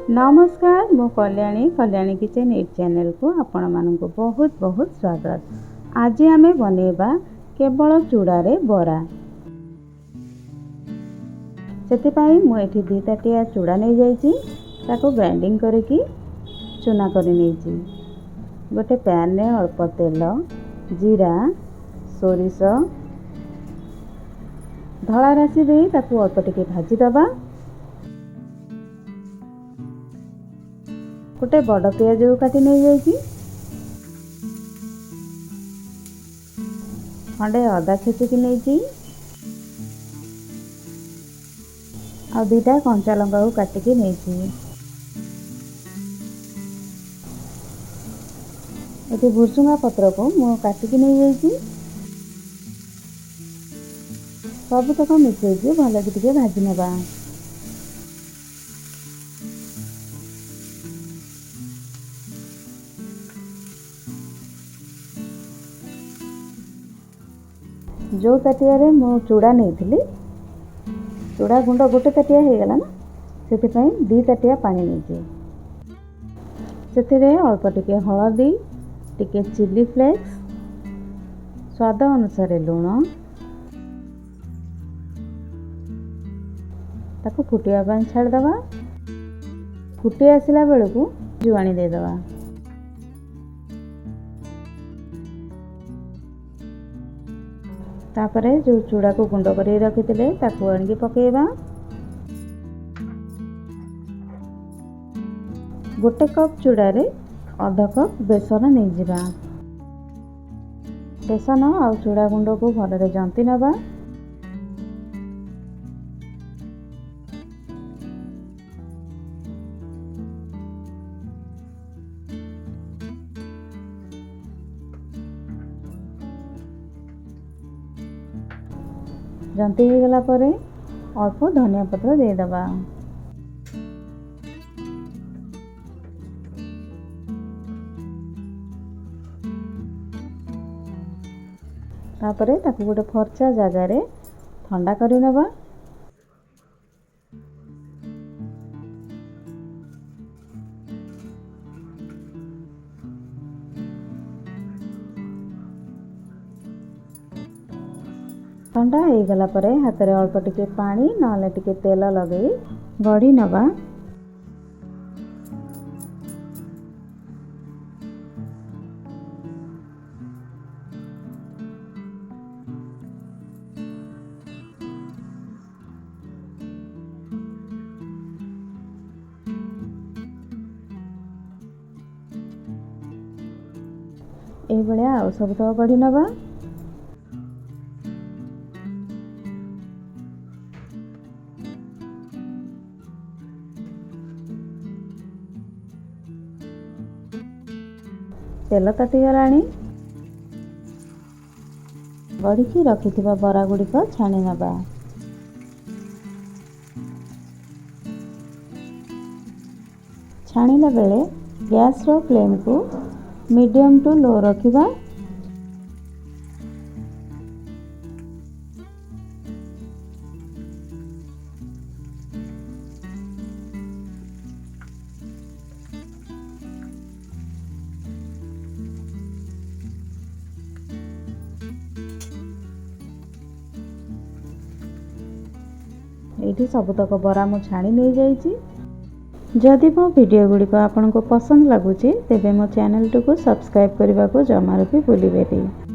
नमस्कार मु Kalyani kitchen eight channel को आपण मानक बहुत बहुत स्वागत। आज आमे बनेबा केवल चूड़ारे बरा। सेति पई मु एठी 2 ताटिया चूड़ा नै जाईची, ताको ग्राइंडिंग करके चूना कर नेची। गोटे पैन ने अल्प तेल, जीरा, सोरिष, धला राशि दे ताको अल्प टिके भाजी दबा। गोटे बड़ पियाज काटी नहीं जाइए, खंडे अदा छेचिकी नहीं, आ 2टा कंचा लंका को काटिकी नहीं। ये भुसुंगा पत्र को मु काटिकी नहीं जाइए, सबतक मिसई भल टिके भाजी नेबा। जो ताटिया रे मो चूड़ा नहीं, चूड़ा गुंड गोटे ताटिया हो गला ना, से 2 ताटिया पानी नहीं। से अल्प टिके हलदी, टिके चिली फ्लेक्स, स्वाद अनुसार लुण, ताको फुटिया पानी छाड़दवा। फुटी आसला बेलू को जुआणी देदवा। तापरे जो चूड़ा को गुंड कर रखी ताको आनिक पकेबा। गोटे कप चूड़ा रे आधा कप बेसन नहीं जिबा। बेसन आ चूड़ा गुंड को भलरे जंती नबा। जंती हो गला परे अल्प धनिया पत्र दे दबा। तापरे ताको गोटे फर्चा जगार ठंडा करि नबा। ठंडा हो गला परे हाथ रे अल्प टिके पानी नाले टिके तेल लगे गढ़ी नबा। ए भलिया आ सब तो गढ़ी नबा। तेल ताती गलानी, गढ़ी रखि बरा गुड़िक छाणी नबा। छाणिला बेले गैस रो फ्लेम को मीडियम टू लो रखिबा। ये सबतक बरा मु छाणी नहीं जाइए। जदि मो वीडियो गुड़िक आपन को पसंद लगुच तेबे मो चैनल को सब्सक्राइब करने को जमार भी भूलिबेनी।